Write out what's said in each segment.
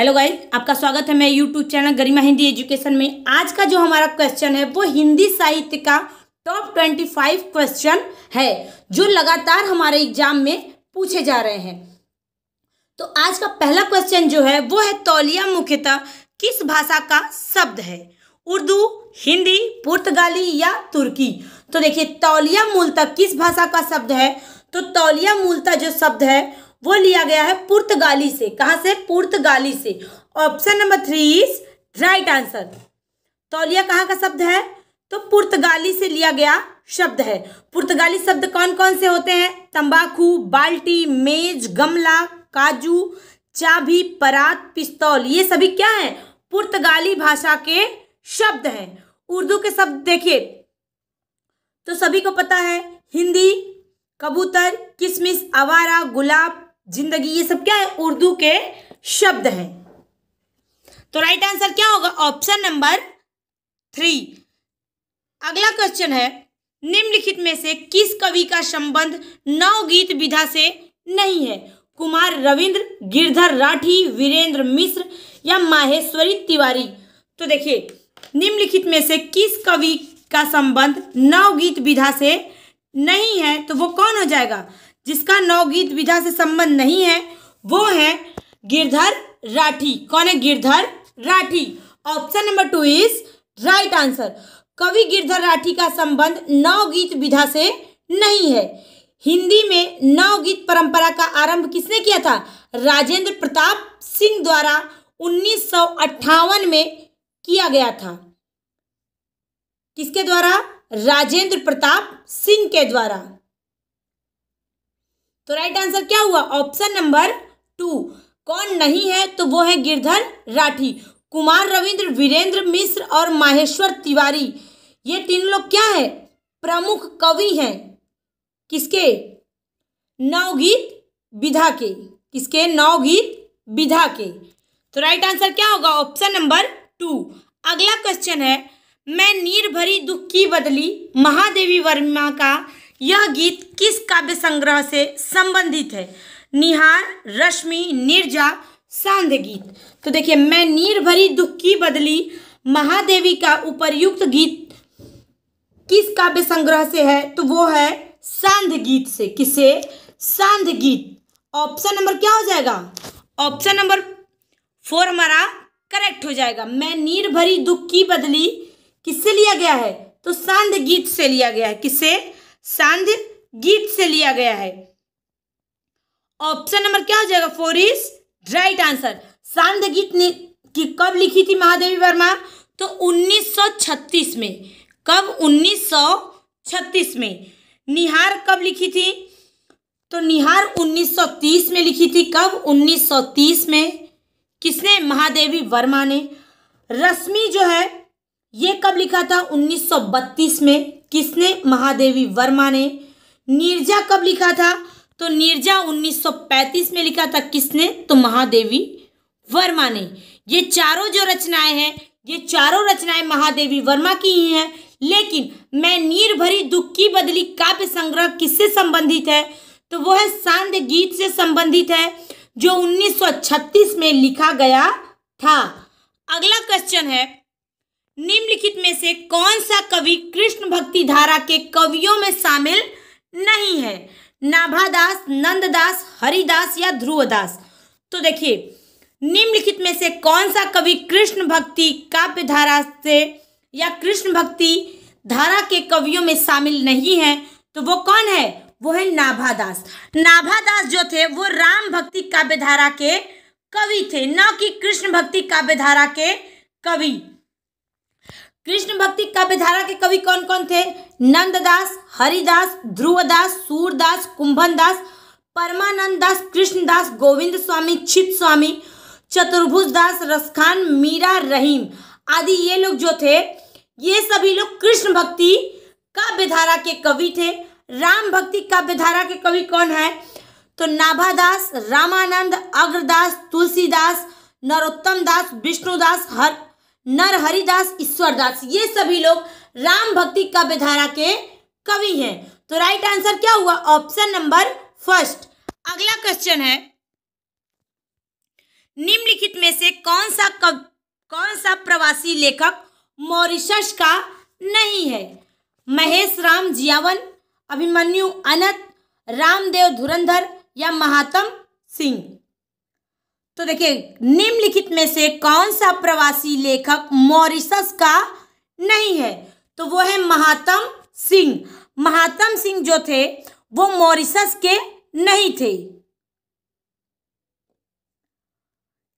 Hello guys, आपका स्वागत है मेरे यूट्यूब चैनल गरिमा हिंदी एजुकेशन में। आज का जो हमारा क्वेश्चन है वो हिंदी साहित्य का टॉप 25 क्वेश्चन है जो लगातार हमारे एग्जाम में पूछे जा रहे हैं। तो आज का पहला क्वेश्चन जो है वो है तौलिया मुख्यतः किस भाषा का शब्द है? उर्दू, हिंदी, पुर्तगाली या तुर्की? तो देखिए, तौलिया मूलतः किस भाषा का शब्द है? तो तौलिया मूलतः जो शब्द है वो लिया गया है पुर्तगाली से। कहाँ से? पुर्तगाली से। Option number 3 is right answer. तौलिया कहाँ का शब्द है? तो पुर्तगाली से लिया गया शब्द है। पुर्तगाली शब्द कौन कौन से होते हैं? तंबाकू, बाल्टी, मेज, गमला, काजू, चाबी, परात, पिस्तौल, ये सभी क्या है? पुर्तगाली भाषा के शब्द हैं। उर्दू के शब्द देखिए तो सभी को पता है, हिंदी, कबूतर, किशमिश, आवारा, गुलाब, जिंदगी, ये सब क्या है? उर्दू के शब्द हैं। तो राइट आंसर क्या होगा? Option number 3। अगला क्वेश्चन है, निम्नलिखित में से किस कवि का संबंध नवगीत विधा से नहीं है? कुमार रविंद्र, गिरधर राठी, वीरेंद्र मिश्र या माहेश्वरी तिवारी? तो देखिए, निम्नलिखित में से किस कवि का संबंध नवगीत विधा से नहीं है? तो वो कौन हो जाएगा? जिसका नवगीत विधा से संबंध नहीं है वो है गिरधर राठी। कौन है? Girdhar Rathi. Option number 2 is right answer. कवि गिरधर राठी का संबंध नवगीत विधा से नहीं है। हिंदी में नवगीत परंपरा का आरंभ किसने किया था? राजेंद्र प्रताप सिंह द्वारा 1958 में किया गया था। किसके द्वारा? राजेंद्र प्रताप सिंह के द्वारा। तो राइट आंसर क्या हुआ? Option number 2। कौन नहीं है? तो वो है गिरधर राठी। कुमार रविंद्र, वीरेंद्र मिश्र और माहेश्वर तिवारी, ये तीन लोग क्या है? प्रमुख कवि हैं। किसके? नवगीत विधा के। किसके? नवगीत विधा के। तो राइट आंसर क्या होगा? Option number 2। अगला क्वेश्चन है, मैं नीर भरी दुख की बदली महादेवी वर्मा का यह गीत किस काव्य संग्रह से संबंधित है? निहार, रश्मि, नीरजा, सांध्य गीत? तो देखिए, मैं नीर भरी दुख की बदली महादेवी का उपर्युक्त गीत किस काव्य संग्रह से है? तो वो है सांध्य गीत से। किसे? सांध्य गीत। ऑप्शन नंबर क्या हो जाएगा? ऑप्शन नंबर 4 हमारा करेक्ट हो जाएगा। मैं नीर भरी दुख की बदली किससे लिया गया है? तो सांध्य गीत से लिया गया है। किससे? सांध्य गीत से लिया गया है। ऑप्शन नंबर क्या हो जाएगा? 4 इज राइट आंसर। सांध्य गीत की कब लिखी थी महादेवी वर्मा? तो 1936 में। कब? 1936 में। निहार कब लिखी थी? तो निहार 1930 में लिखी थी। कब? 1930 में। किसने? महादेवी वर्मा ने। रश्मि जो है ये कब लिखा था? 1932 में। किसने? महादेवी वर्मा ने। नीरजा कब लिखा था? तो नीरजा 1935 में लिखा था। किसने? तो महादेवी वर्मा ने। ये चारों जो रचनाएं हैं, ये चारों रचनाएं महादेवी वर्मा की ही हैं। लेकिन मैं नीर भरी दुख की बदली काव्य संग्रह किससे संबंधित है? तो वो है सांध्य गीत से संबंधित है, जो 1936 में लिखा गया था। अगला क्वेश्चन है, निम्नलिखित में से कौन सा कवि कृष्ण भक्ति धारा के कवियों में शामिल नहीं है? नाभादास, नंददास, हरिदास या ध्रुवदास? तो देखिए, निम्नलिखित में से कौन सा कवि कृष्ण भक्ति काव्य धारा से या कृष्ण भक्ति धारा के कवियों में शामिल नहीं है? तो वो कौन है? वो है नाभादास। नाभादास जो थे वो राम भक्ति काव्य धारा के कवि थे, न कि कृष्ण भक्ति काव्य धारा के कवि। कृष्ण भक्ति काव्य धारा के कवि कौन कौन थे? नंददास, हरिदास, ध्रुवदास, सूरदास, कुंभनदास, परमानंद दास, कृष्णदास, गोविंद स्वामी, चित स्वामी, चतुर्भुज दास, रसखान, मीरा, रहीम आदि, ये लोग जो थे ये सभी लोग कृष्ण भक्ति काव्य धारा के कवि थे। राम भक्ति काव्य धारा के कवि कौन है? तो नाभादास, रामानंद, अग्रदास, तुलसीदास, नरोत्तम दास, विष्णुदास, नरहरिदास, ईश्वरदास, ये सभी लोग राम भक्ति काव्य धारा के कवि हैं। तो राइट आंसर क्या हुआ? Option number 1। अगला क्वेश्चन है, निम्नलिखित में से कौन सा प्रवासी लेखक मॉरिशस का नहीं है? महेश राम जियावन, अभिमन्यु अनंत, रामदेव धुरंधर या महात्म सिंह? तो देखिए, निम्नलिखित में से कौन सा प्रवासी लेखक मॉरिशस का नहीं है? तो वो है महात्म सिंह। महात्म सिंह जो थे वो मॉरिशस के नहीं थे।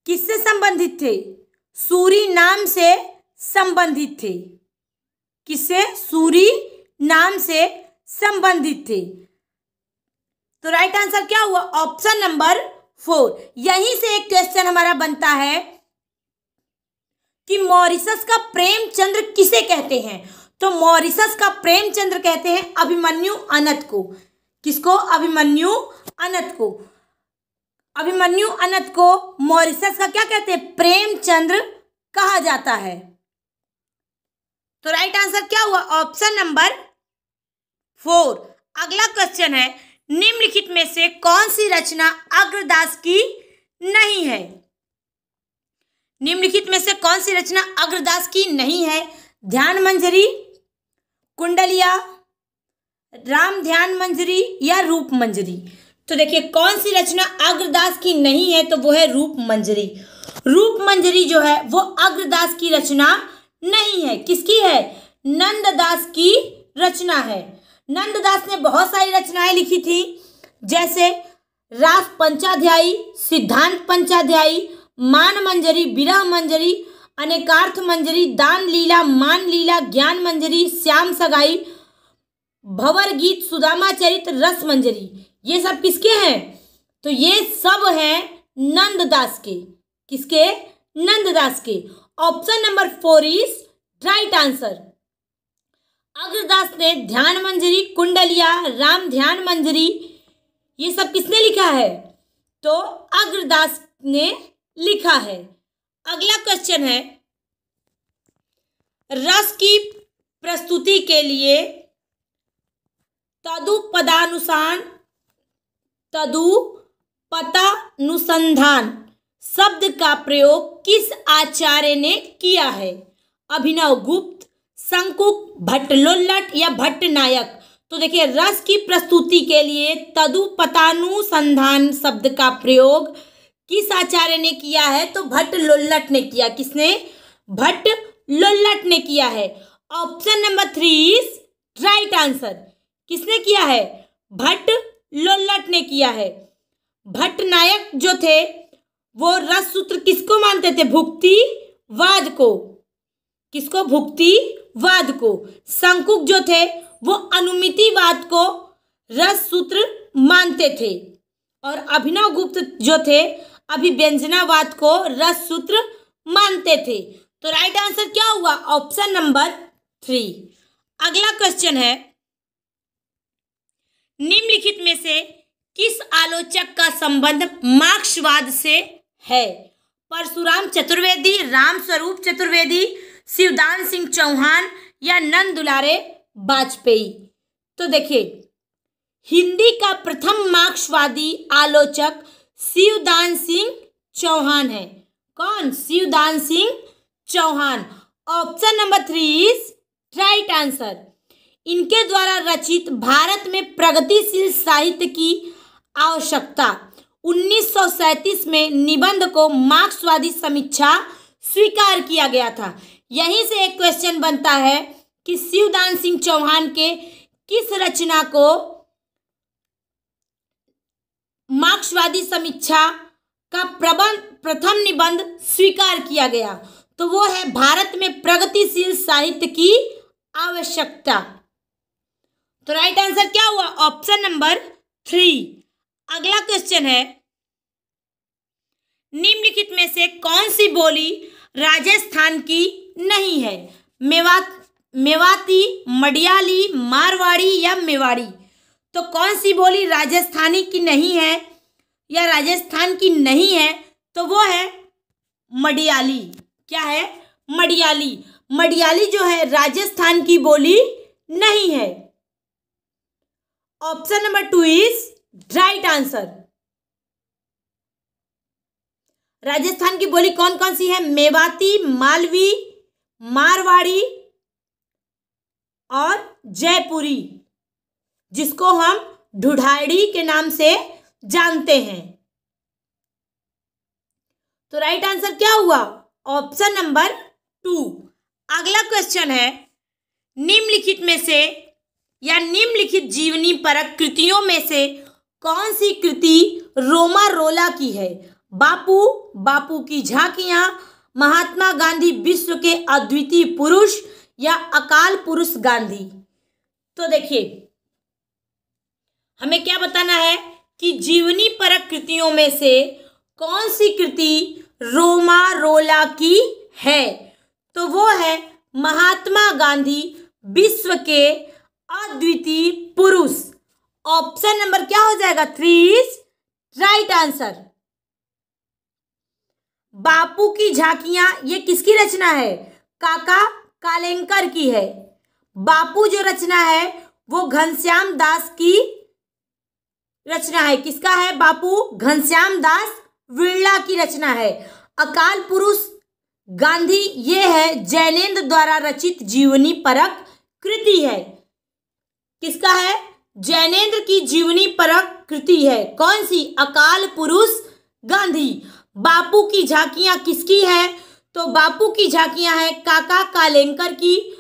किससे संबंधित थे? सूरीनाम से संबंधित थे। किससे? सूरीनाम से संबंधित थे। तो राइट आंसर क्या हुआ? Option number 4। यहीं से एक क्वेश्चन हमारा बनता है कि मॉरिशस का प्रेमचंद्र किसे कहते हैं? तो मॉरिशस का प्रेमचंद्र कहते हैं अभिमन्यु अनंत को। किसको? अभिमन्यु अनंत को। अभिमन्यु अनंत को मॉरिशस का क्या कहते हैं? प्रेमचंद्र कहा जाता है। तो राइट आंसर क्या हुआ? Option number 4। अगला क्वेश्चन है, निम्नलिखित में से कौन सी रचना अग्रदास की नहीं है? निम्नलिखित में से कौन सी रचना अग्रदास की नहीं है? ध्यान मंजरी, कुंडलिया, राम ध्यान मंजरी या रूप मंजरी? तो देखिए, कौन सी रचना अग्रदास की नहीं है? तो वो है रूप मंजरी। रूप मंजरी जो है वो अग्रदास की रचना नहीं है। किसकी है? नंददास की रचना है। नंददास ने बहुत सारी रचनाएं लिखी थी, जैसे रास पंचाध्यायी, सिद्धांत पंचाध्यायी, मान मंजरी, विरह मंजरी, अनेकार्थ मंजरी, दान लीला, मान लीला, ज्ञान मंजरी, श्याम सगाई, भंवर गीत, सुदामा चरित, रस मंजरी। ये सब किसके हैं? तो ये सब हैं नंददास के। किसके? नंददास के। Option number 4 is right answer. Agradas ने ध्यान मंजरी, कुंडलिया, राम ध्यान मंजरी, ये सब किसने लिखा है? तो अग्रदास ने लिखा है। अगला क्वेश्चन है, रस की प्रस्तुति के लिए तदुपदानुसंधान शब्द का प्रयोग किस आचार्य ने किया है? अभिनव गुप्त, शंकुक, भट्टलोल्लट या भट्टनायक? तो देखिए, रस की प्रस्तुति के लिए तदुपदानुसंधान शब्द का प्रयोग किस आचार्य ने किया है? तो भट्टलोल्लट ने किया। किसने? भट्टलोल्लट ने किया है। Option number 3 is right answer. किसने किया है? भट्टलोल्लट ने किया है। भट्टनायक जो थे वो रस सूत्र किसको मानते थे? भुक्तिवाद को। किसको? भुक्तिवाद को। शंकुक जो थे वो अनुमितिवाद को रस सूत्र मानते थे, और अभिनव गुप्त जो थे अभिव्यंजनावाद को रस सूत्र मानते थे। तो राइट आंसर क्या हुआ? Option number 3। अगला क्वेश्चन है, निम्नलिखित में से किस आलोचक का संबंध मार्क्सवाद से है? परशुराम चतुर्वेदी, रामस्वरूप चतुर्वेदी, शिवदान सिंह चौहान या नंद दुलारे वाजपेयी? तो देखिए, हिंदी का प्रथम मार्क्सवादी आलोचक शिवदान सिंह चौहान है। कौन? Shivdan Singh Chauhan. Option number 3 is right answer. इनके द्वारा रचित भारत में प्रगतिशील साहित्य की आवश्यकता 1937 में निबंध को मार्क्सवादी समीक्षा स्वीकार किया गया था। यहीं से एक क्वेश्चन बनता है कि शिवदान सिंह चौहान के किस रचना को मार्क्सवादी समीक्षा का प्रथम निबंध स्वीकार किया गया? तो वो है भारत में प्रगतिशील साहित्य की आवश्यकता। तो राइट आंसर क्या हुआ? Option number 3। अगला क्वेश्चन है, निम्नलिखित में से कौन सी बोली राजस्थान की नहीं है? मेवाती, मडियाली, मारवाड़ी या मेवाड़ी? तो कौन सी बोली राजस्थानी की नहीं है या राजस्थान की नहीं है? तो वो है मडियाली। क्या है? मडियाली। मडियाली जो है राजस्थान की बोली नहीं है। Option number 2 is right answer. Rajasthan की बोली कौन कौन सी है? मेवाती, मालवी, मारवाड़ी और जयपुरी, जिसको हम ढूढ़ाड़ी के नाम से जानते हैं। तो राइट आंसर क्या हुआ? Option number 2। अगला क्वेश्चन है, निम्नलिखित में से या निम्नलिखित जीवनी परक कृतियों में से कौन सी कृति रोमारोला की है? बापू, बापू की झांकियां, महात्मा गांधी विश्व के अद्वितीय पुरुष या अकाल पुरुष गांधी? तो देखिए, हमें क्या बताना है कि जीवनी परक कृतियों में से कौन सी कृति रोमारोला की है? तो वो है महात्मा गांधी विश्व के अद्वितीय पुरुष। ऑप्शन नंबर क्या हो जाएगा? 3 इज राइट आंसर। बापू की झांकियां ये किसकी रचना है? काका कालेंकर की है। बापू जो रचना है वो घनश्याम दास की रचना है। किसका है? बापू घनश्याम दास बिरला की रचना है। अकाल पुरुष गांधी ये है जैनेन्द्र द्वारा रचित जीवनी परक कृति है। किसका है? जैनेन्द्र की जीवनी परक कृति है। कौन सी? अकाल पुरुष गांधी। बापू की झांकियां किसकी है? तो बापू की झांकियां है काका कालेंकर की।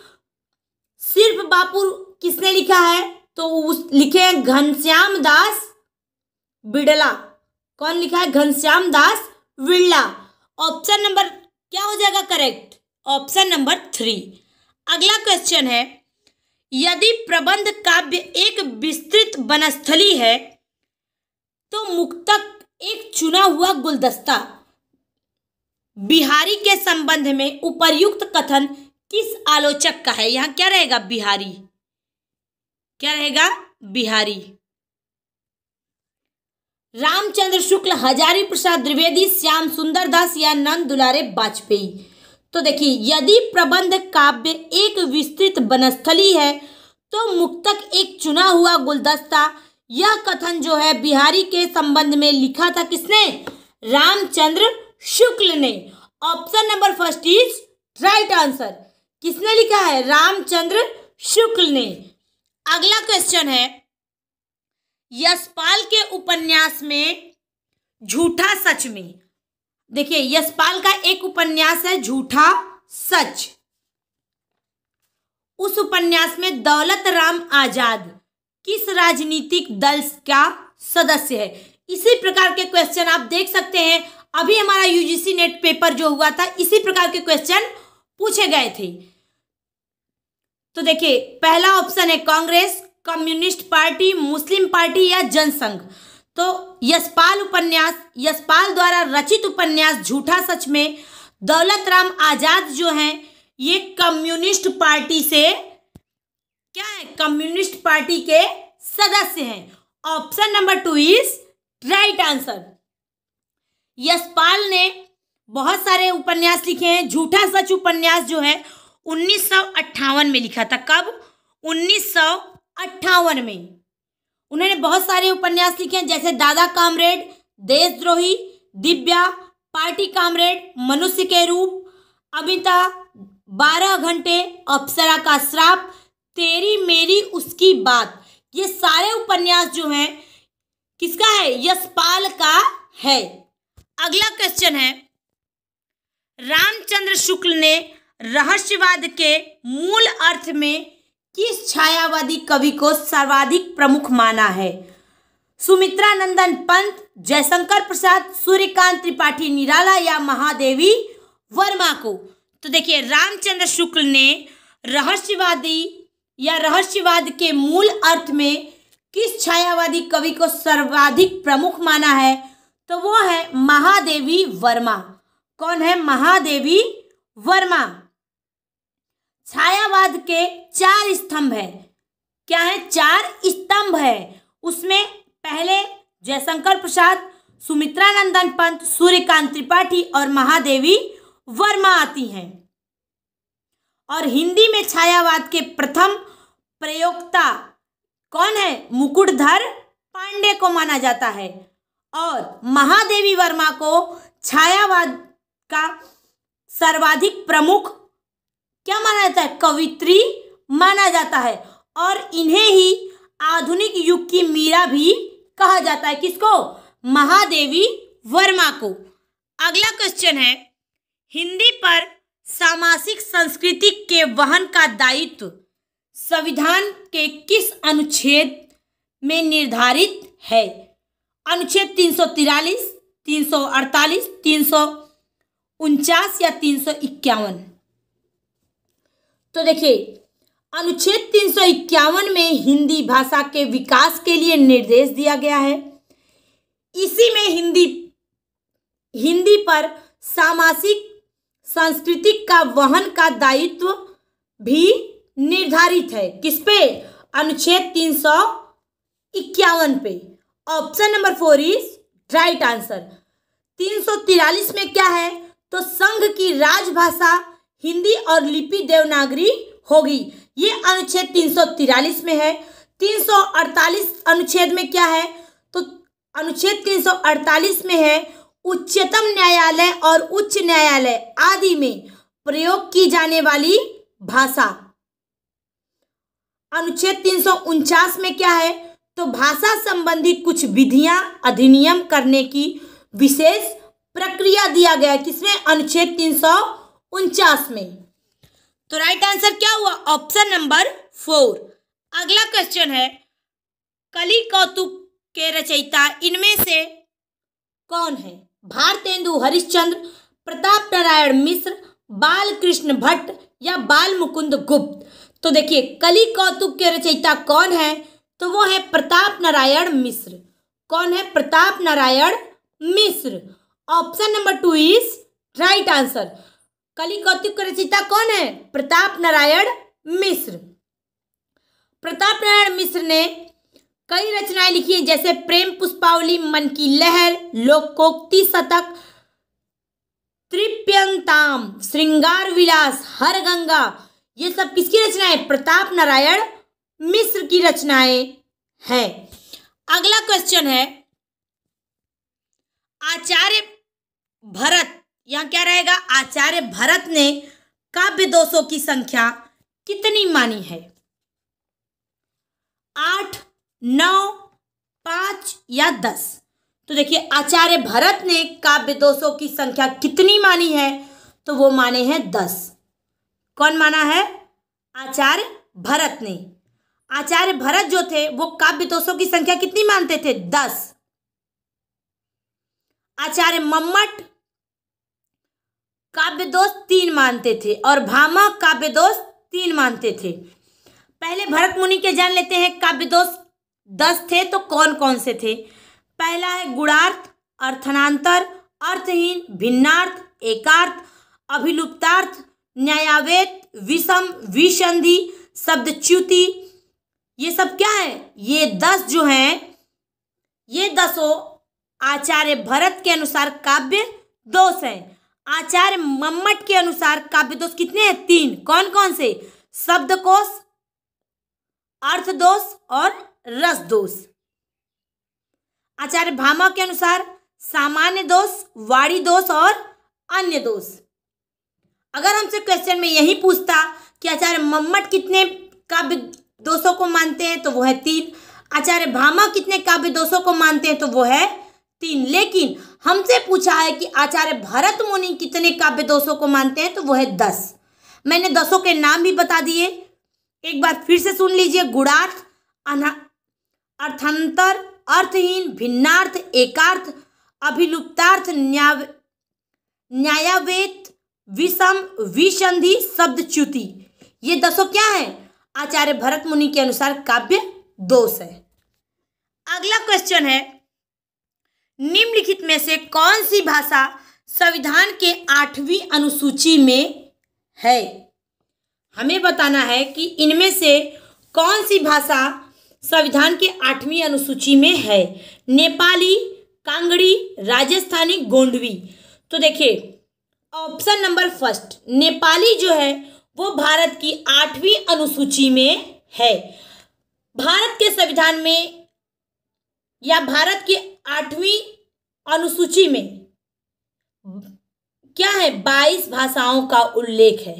सिर्फ बापू किसने लिखा है? तो लिखे हैं घनश्याम दास बिड़ला। कौन लिखा है? घनश्याम दास बिड़ला। ऑप्शन नंबर क्या हो जाएगा करेक्ट? Option number 3। अगला क्वेश्चन है, यदि प्रबंध काव्य एक विस्तृत वनस्थली है तो मुक्तक एक चुना हुआ गुलदस्ता। बिहारी के संबंध में उपर्युक्त कथन किस आलोचक का है? यहां क्या रहेगा? बिहारी। क्या रहेगा? बिहारी। रामचंद्र शुक्ल, हजारी प्रसाद द्विवेदी, श्याम सुंदर दास या नंद दुलारे वाजपेयी? तो देखिए, यदि प्रबंध काव्य एक विस्तृत वनस्थली है तो मुक्तक एक चुना हुआ गुलदस्ता, यह कथन जो है बिहारी के संबंध में लिखा था किसने? रामचंद्र शुक्ल ने। Option number 1 is right answer. किसने लिखा है? रामचंद्र शुक्ल ने। अगला क्वेश्चन है, यशपाल के उपन्यास में झूठा सच में, देखिए यशपाल का एक उपन्यास है झूठा सच। उस उपन्यास में दौलत राम आजाद किस राजनीतिक दल का सदस्य है? इसी प्रकार के क्वेश्चन आप देख सकते हैं। अभी हमारा यूजीसी नेट पेपर जो हुआ था इसी प्रकार के क्वेश्चन पूछे गए थे। तो देखिए, पहला ऑप्शन है Congress, communist party, Muslim party या जनसंघ। तो यशपाल द्वारा रचित उपन्यास झूठा सच में दौलत राम आजाद जो हैं ये कम्युनिस्ट पार्टी से क्या है? कम्युनिस्ट पार्टी के सदस्य हैं। Option number 2 is right answer. Yashpal ने बहुत सारे उपन्यास लिखे हैं। झूठा सच उपन्यास जो है 1958 में लिखा था। कब? 1958 में। उन्होंने बहुत सारे उपन्यास लिखे हैं, जैसे दादा कामरेड, देशद्रोही, दिव्या, पार्टी कामरेड, मनुष्य के रूप, अमिता, 12 घंटे, अप्सरा का श्राप, तेरी मेरी उसकी बात। ये सारे उपन्यास जो हैं किसका है? यशपाल का है। अगला क्वेश्चन है, रामचंद्र शुक्ल ने रहस्यवाद के मूल अर्थ में किस छायावादी कवि को सर्वाधिक प्रमुख माना है? सुमित्रा नंदन पंत, जयशंकर प्रसाद, सूर्यकांत त्रिपाठी निराला या महादेवी वर्मा को? तो देखिए, रामचंद्र शुक्ल ने रहस्यवाद के मूल अर्थ में किस छायावादी कवि को सर्वाधिक प्रमुख माना है? तो वो है महादेवी वर्मा। कौन है? महादेवी वर्मा। छायावाद के 4 स्तंभ है। क्या है? 4 स्तंभ है। उसमें पहले जयशंकर प्रसाद, सुमित्रा नंदन पंत, सूर्यकांत त्रिपाठी और महादेवी वर्मा आती हैं। और हिंदी में छायावाद के प्रथम प्रयोक्ता कौन है? मुकुटधर पांडे को माना जाता है। और महादेवी वर्मा को छायावाद का सर्वाधिक प्रमुख क्या माना जाता है, कवियत्री माना जाता है। और इन्हें ही आधुनिक युग की मीरा भी कहा जाता है। किसको? महादेवी वर्मा को। अगला क्वेश्चन है, हिंदी पर सामासिक संस्कृति के वहन का दायित्व संविधान के किस अनुच्छेद में निर्धारित है? अनुच्छेद 343, 348, 349 या 351? तो देखिए, अनुच्छेद 351 में हिंदी भाषा के विकास के लिए निर्देश दिया गया है। इसी में हिंदी पर सामासिक सांस्कृतिक का वहन का दायित्व भी निर्धारित है। किस पे? अनुच्छेद 351 पे। Option number 4 is right answer. 343 में क्या है? तो संघ की राजभाषा हिंदी और लिपि देवनागरी होगी। ये अनुच्छेद 343 में है। 348 अनुच्छेद में क्या है? तो अनुच्छेद 348 में है, उच्चतम न्यायालय और उच्च न्यायालय आदि में प्रयोग की जाने वाली भाषा। अनुच्छेद 349 में क्या है? तो भाषा संबंधी कुछ विधियां अधिनियम करने की विशेष प्रक्रिया दिया गया है। किसमें? अनुच्छेद 349 में। तो राइट आंसर क्या हुआ? Option number 4। अगला क्वेश्चन है, कलि कौतुक के रचयिता इनमें से कौन है? भारतेंदु हरिश्चंद्र, प्रताप नारायण मिश्र, बालकृष्ण भट्ट या बाल मुकुंद गुप्त? तो देखिए, कलि कौतुक के रचयिता कौन है? तो वो है प्रताप नारायण मिश्र। कौन है? Pratap Narayan Mishra. Option number 2 is right answer. Kali Kautuk के रचयिता कौन है? प्रताप नारायण मिश्र। प्रताप नारायण मिश्र ने कई रचनाएं लिखी हैं, जैसे प्रेम पुष्पावली, मन की लहर, लोकोक्ति शतक, तृप्यंताम, श्रृंगार विलास, हर गंगा। ये सब किसकी रचनाएं? प्रताप नारायण मिश्र की रचनाएं हैं। अगला क्वेश्चन है, आचार्य भरत, यहां क्या रहेगा? आचार्य भरत ने काव्य दोषों की संख्या कितनी मानी है? 8, 9, 5 या 10? तो देखिए, आचार्य भरत ने काव्य दोषों की संख्या कितनी मानी है? तो वो माने हैं 10। कौन माना है? आचार्य भरत ने। आचार्य भरत जो थे वो काव्य दोषों की संख्या कितनी मानते थे? 10। आचार्य मम्मट काव्य दोष 3 मानते थे और भामह काव्य दोष 3 मानते थे। पहले भरत मुनि के जान लेते हैं। काव्य दोष 10 थे, तो कौन कौन से थे? पहला है गुणार्थ, अर्थांतर, अर्थहीन, भिन्नार्थ, एकार्थ, अभिलुप्तार्थ, न्यायावेत, विषम, विसंधि, शब्दच्युति। ये सब क्या है? ये 10 जो हैं, ये 10 आचार्य भरत के अनुसार काव्य दोष हैं। आचार्य मम्मट के अनुसार काव्य दोष कितने हैं? 3। कौन कौन से? शब्दकोश, अर्थ दोष और रस दोष। आचार्य भामह के अनुसार सामान्य दोष, वाणी दोष और अन्य दोष। अगर हमसे क्वेश्चन में यही पूछता कि आचार्य मम्मट कितने काव्य दोषों को मानते हैं, तो वो है 3। आचार्य भामह कितने काव्य दोषों को मानते हैं, तो वो है 3। लेकिन हमसे पूछा है कि आचार्य भरत मुनि कितने काव्य दोषों को मानते हैं, तो वो है 10। मैंने 10 के नाम भी बता दिए, एक बार फिर से सुन लीजिए। गुणार्थ, अर्थांतर, अर्थहीन, भिन्नार्थ, एकार्थ, अभिलुप्तार्थ, न्यायावेत, विषम, विसंधि, शब्दच्युति। ये 10 क्या है? आचार्य भरत मुनि के अनुसार काव्य दोष है। अगला क्वेश्चन है, निम्नलिखित में से कौन सी भाषा संविधान के 8वीं अनुसूची में है? हमें बताना है कि इनमें से कौन सी भाषा संविधान के 8वीं अनुसूची में है। नेपाली, कांगड़ी, राजस्थानी, गोंडवी। तो देखिए, ऑप्शन नंबर 1 नेपाली जो है वो भारत की 8वीं अनुसूची में है। भारत के संविधान में या भारत की 8वीं अनुसूची में क्या है? 22 भाषाओं का उल्लेख है।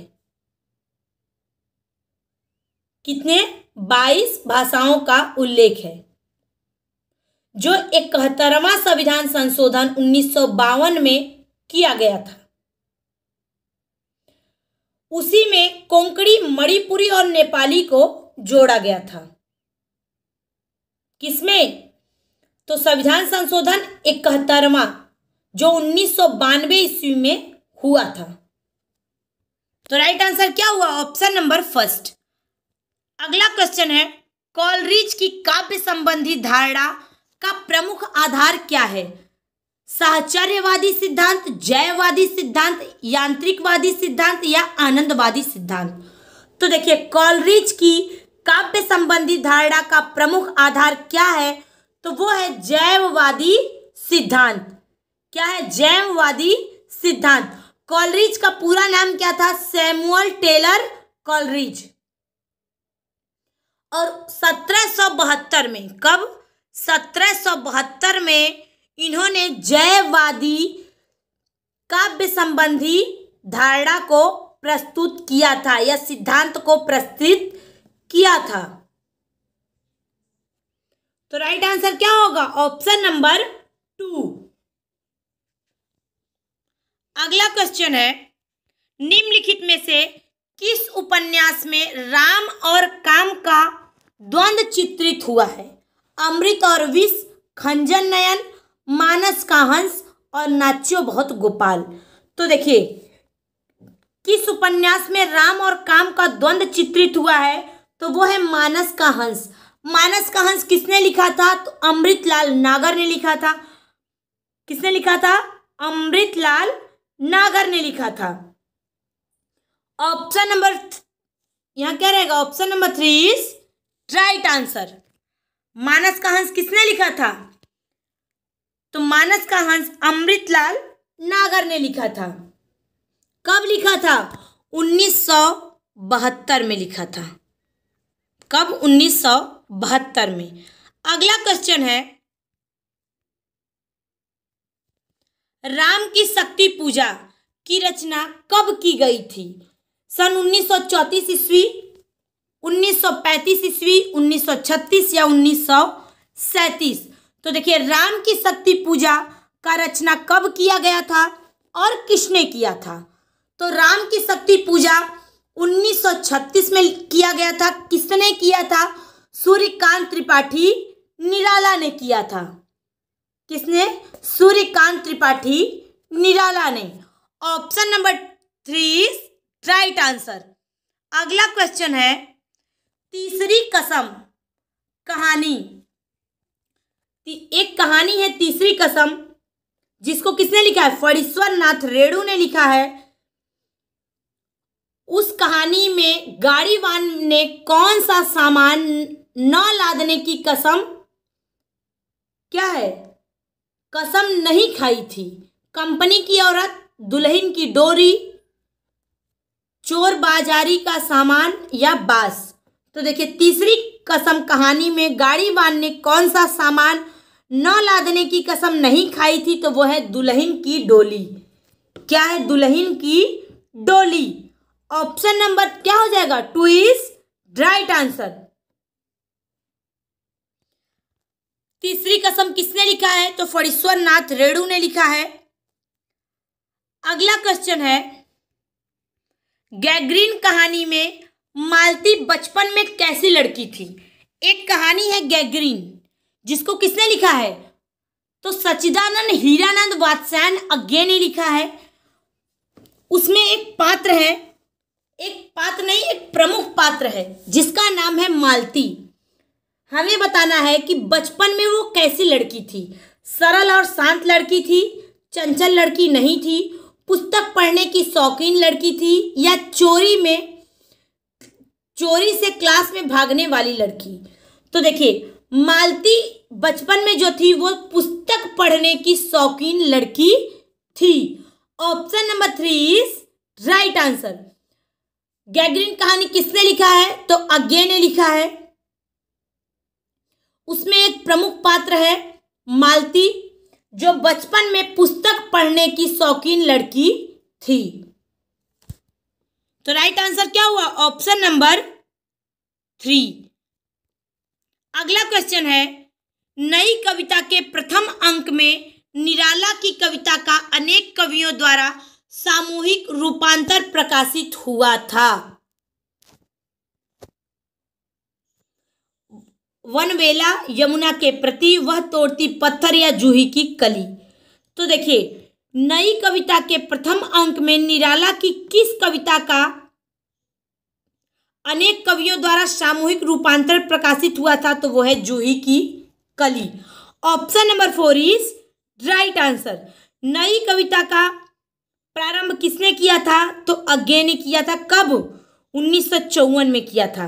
कितने? 22 भाषाओं का उल्लेख है। जो 71वां संविधान संशोधन 1952 में किया गया था, उसी में कोंकणी, मणिपुरी और नेपाली को जोड़ा गया था। किसमें? तो संविधान संशोधन 71वां, जो 1992 ईस्वी में हुआ था। तो राइट आंसर क्या हुआ? Option number first. अगला क्वेश्चन है, कॉलरिज की काव्य संबंधी धारणा का प्रमुख आधार क्या है? साहचर्यवादी सिद्धांत, जैववादी सिद्धांत, यांत्रिकवादी सिद्धांत या आनंदवादी सिद्धांत? तो देखिए, कॉलरिज की काव्य संबंधी धारणा का प्रमुख आधार क्या है? तो वो है जैववादी सिद्धांत। क्या है? जैववादी सिद्धांत। कॉलरिज का पूरा नाम क्या था? Samuel Taylor Coleridge. और 1772 में, कब? 1772 में इन्होंने जैववादी काव्य संबंधी धारणा को प्रस्तुत किया था, या सिद्धांत को प्रस्तुत किया था। तो राइट आंसर क्या होगा? Option number 2। अगला क्वेश्चन है, निम्नलिखित में से किस उपन्यास में राम और काम का द्वंद्व चित्रित हुआ है? अमृत और विष, खंजन नयन, मानस का हंस और नाच्यो बहुत गोपाल। तो देखिए, किस उपन्यास में राम और काम का द्वंद्व चित्रित हुआ है? तो वो है मानस का हंस। मानस का हंस किसने लिखा था? तो अमृतलाल नागर ने लिखा था। किसने लिखा था? अमृतलाल नागर ने लिखा था। ऑप्शन नंबर, यहां क्या रहेगा? Option number 3 is right answer. Manas ka Hans किसने लिखा था? तो मानस का हंस अमृतलाल नागर ने लिखा था। कब लिखा था? 1972 में लिखा था। कब? 1972 में। अगला क्वेश्चन है, राम की शक्ति पूजा की रचना कब की गई थी? सन 1934 ईस्वी, 1935 ईस्वी, 1936 या 1937? तो देखिए, राम की शक्ति पूजा का रचना कब किया गया था और किसने किया था? तो राम की शक्ति पूजा 1936 में किया गया था। किसने किया था? सूर्यकांत त्रिपाठी निराला ने किया था। किसने? सूर्यकांत त्रिपाठी निराला ने। Option number 3 is right answer. अगला क्वेश्चन है, तीसरी कसम कहानी, एक कहानी है तीसरी कसम, जिसको किसने लिखा है? फणीश्वर नाथ रेणु ने लिखा है। उस कहानी में गाड़ीवान ने कौन सा सामान न लादने की कसम, क्या है? कसम नहीं खाई थी? कंपनी की औरत, दुल्हन की डोरी, चोर बाजारी का सामान या बास? तो देखिए, तीसरी कसम कहानी में गाड़ीवान ने कौन सा सामान न लादने की कसम नहीं खाई थी? तो वो है दुल्हन की डोली। क्या है? दुल्हन की डोली। ऑप्शन नंबर क्या हो जाएगा? 2 इज राइट आंसर। तीसरी कसम किसने लिखा है? तो फणीश्वर नाथ रेणु ने लिखा है। अगला क्वेश्चन है, गैग्रीन कहानी में मालती बचपन में कैसी लड़की थी? एक कहानी है गैग्रीन, जिसको किसने लिखा है? तो सच्चिदानंद हीरानंद वात्स्यायन अज्ञे ने लिखा है। उसमें एक पात्र है, एक पात्र नहीं, एक प्रमुख पात्र है, जिसका नाम है मालती। हमें बताना है कि बचपन में वो कैसी लड़की थी। सरल और शांत लड़की थी, चंचल लड़की नहीं थी, पुस्तक पढ़ने की शौकीन लड़की थी, या चोरी से क्लास में भागने वाली लड़की? तो देखिए, मालती बचपन में जो थी वो पुस्तक पढ़ने की शौकीन लड़की थी। Option number 3 is right answer. Gangrene कहानी किसने लिखा है? तो अज्ञे ने लिखा है। उसमें एक प्रमुख पात्र है मालती, जो बचपन में पुस्तक पढ़ने की शौकीन लड़की थी। तो राइट आंसर क्या हुआ? Option number 3। अगला क्वेश्चन है, नई कविता के प्रथम अंक में निराला की कविता का अनेक कवियों द्वारा सामूहिक रूपांतर प्रकाशित हुआ था। वनवेला, यमुना के प्रति, वह तोड़ती पत्थर या जूही की कली। तो देखिए, नई कविता के प्रथम अंक में निराला की किस कविता का अनेक कवियों द्वारा सामूहिक रूपांतर प्रकाशित हुआ था? तो वो है जूही की कली। Option number 4 is right answer. नई कविता का प्रारंभ किसने किया था? तो अज्ञे ने किया था। कब? 1954 में किया था।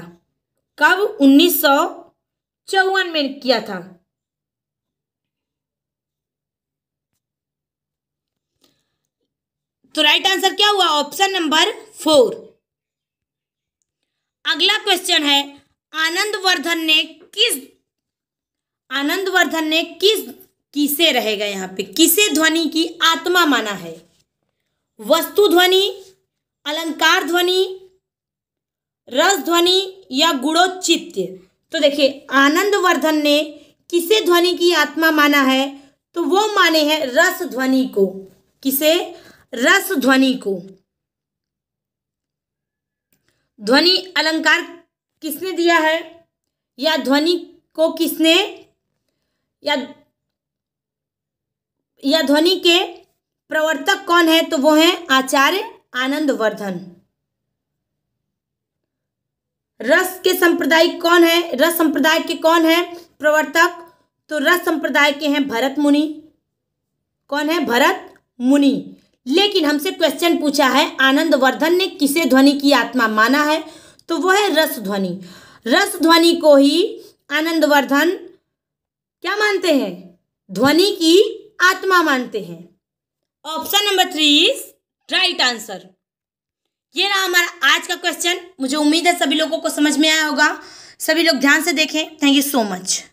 कब? 1954 में किया था। तो राइट आंसर क्या हुआ? Option number 4। अगला क्वेश्चन है, आनंदवर्धन ने किसे रहेगा यहाँ पे, किसे ध्वनि की आत्मा माना है? वस्तु ध्वनि, अलंकार ध्वनि, रस ध्वनि या गुणोचित्य? तो देखिए, आनंदवर्धन ने किसे ध्वनि की आत्मा माना है? तो वो माने हैं रस ध्वनि को। किसे? रस ध्वनि को। ध्वनि अलंकार किसने दिया है, या ध्वनि को किसने, या ध्वनि के प्रवर्तक कौन है? तो वो है आचार्य आनंदवर्धन। रस के संप्रदाय कौन है? रस संप्रदाय के कौन है प्रवर्तक? तो रस संप्रदाय के हैं भरत मुनि। कौन है? भरत मुनि। लेकिन हमसे क्वेश्चन पूछा है, आनंदवर्धन ने किसे ध्वनि की आत्मा माना है? तो वो है रस ध्वनि। रस ध्वनि को ही आनंदवर्धन क्या मानते हैं? ध्वनि की आत्मा मानते हैं। Option number 3 is right answer. ये रहा हमारा आज का क्वेश्चन। मुझे उम्मीद है सभी लोगों को समझ में आया होगा। सभी लोग ध्यान से देखें। Thank you so much.